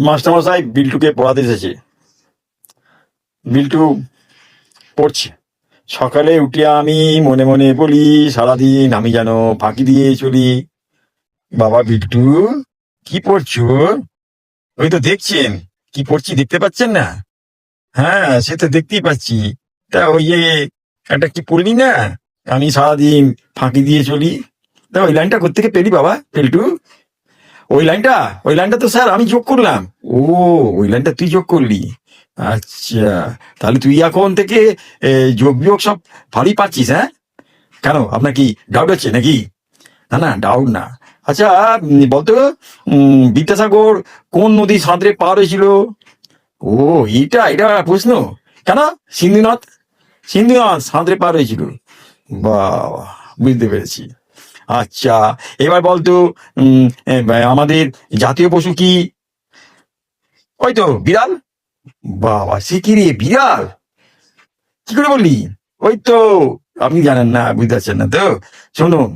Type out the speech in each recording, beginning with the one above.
মাস্টারমশাই বিল্টুকে পড়াতে এসেছে। বিল্টু পড়ছে। সকালে উঠে আমি মনে মনে বলি, সারাদিন আমি যেন ফাঁকি দিয়ে চলি। বাবা বিল্টু, কি পড়ছো? ওই তো দেখছেন কি পড়ছি, দেখতে পাচ্ছেন না? হ্যাঁ, সে তো দেখতেই পাচ্ছি। তা ওই যে একটা কি পড়লি না, আমি সারাদিন ফাঁকি দিয়ে চলি। তা ওই লাইনটা কোত্থেকে পেলি বাবা বিল্টু? ওই লাইনটা তো স্যার আমি যোগ করলাম। ও, ওই লাইনটা তুই যোগ করলি? আচ্ছা, তাহলে তুই এখন থেকে যোগ বিয়োগ সব ভালোই পাচ্ছিস, হ্যাঁ? কেন, আপনার কি ডাউট হচ্ছে নাকি? না না, ডাউট না। আচ্ছা, বলতো, বিদ্যাসাগর কোন নদী সাঁতরে পার হয়েছিল? ও, এটা এটা প্রশ্ন? কেন? সিন্ধুনদ। সিন্ধুনদ সাঁতরে পার হয়েছিল। বাহ, বুঝতে পেরেছি। আচ্ছা, এবার বলতো, উম, এ, আমাদের জাতীয় পশু কি? ওই তো বিড়াল। বাবা, সে কি রে, বিড়াল? কি করে বললি? ওই তো, আপনি জানেন না, বুঝতে পারছেন না তো। শুনুন,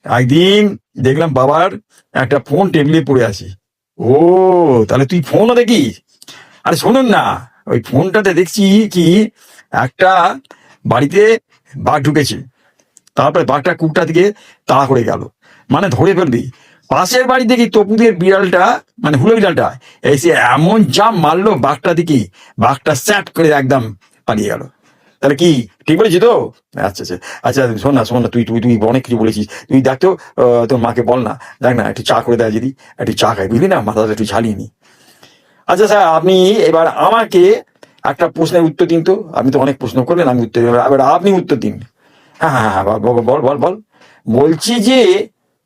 একদিন দেখলাম বাবার একটা ফোন টেবিলে পড়ে আছে। ও, তাহলে তুই ফোনও দেখিস? আরে শুনুন না, ওই ফোনটাতে দেখছি কি, একটা বাড়িতে বাঘ ঢুকেছে। তারপরে বাঘটা কুকটা দিকে তাড়া করে গেল, মানে ধরে ফেলবি। পাশের বাড়ি দেখি তপুদের বিড়ালটা, মানে হুলো বিড়ালটা, এসে এমন জাম মারলো বাঘটা দিকে, বাঘটা স্যাট করে একদম পালিয়ে গেল। তাহলে কি ঠিক বলেছি তো? আচ্ছা আচ্ছা। আচ্ছা, শোন না, তুই তুই তুই অনেক কিছু বলেছিস। তুই দেখ তো, তোর মাকে বল না, দেখ না একটু চা করে দেয় যদি, একটু চা খাই, বুঝলি না, মাথাটা একটু ঝালিয়ে নি। আচ্ছা স্যার, আপনি এবার আমাকে একটা প্রশ্নের উত্তর দিন তো। আপনি তো অনেক প্রশ্ন করলেন, আমি উত্তর দিলাম, এবার আপনি উত্তর দিন। হ্যাঁ হ্যাঁ হ্যাঁ, বল বল বল বল। বলছি যে,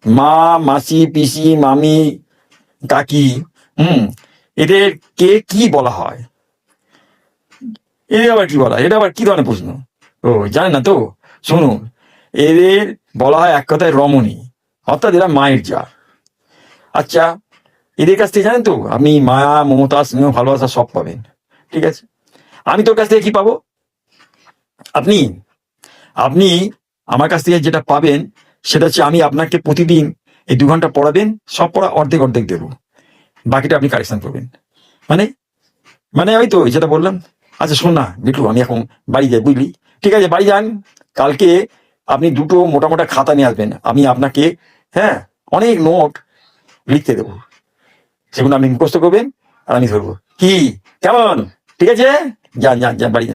মা, মাসি, পিসি, মামি, কাকি, হুম, এদের কে কি বলা হয়? এদের আবার কি বলা হয়? এটা আবার কি ধরনের প্রশ্ন? ও, জানেন না তো? শুনুন, এদের বলা হয় এক কথায় রমণী, অর্থাৎ এরা মায়ের যা। আচ্ছা, এদের কাছ থেকে জানেন তো আপনি মায়া, মমতা, স্নেহ, ভালোবাসা সব পাবেন। ঠিক আছে, আমি তোর কাছ থেকে কি পাবো? আপনি আপনি আমার কাছ থেকে যেটা পাবেন, সেটা হচ্ছে আমি আপনাকে প্রতিদিন এই 2 ঘন্টা পড়াবেন, সব পড়া অর্ধেক অর্ধেক দেবো, বাকিটা আপনি কারেকশন করবেন। মানে মানে ওই তো যেটা বললাম। আচ্ছা শোন না বিটু, আমি এখন বাড়ি যাই, বুঝলি? ঠিক আছে, বাড়ি যান। কালকে আপনি দুটো মোটা মোটা খাতা নিয়ে আসবেন, আমি আপনাকে, হ্যাঁ, অনেক নোট লিখতে দেবো, সেগুলো আপনি মুখস্থ করবেন, আর আমি ধরবো। কি, কেমন? ঠিক আছে, যান যান যান, বাড়ি যান।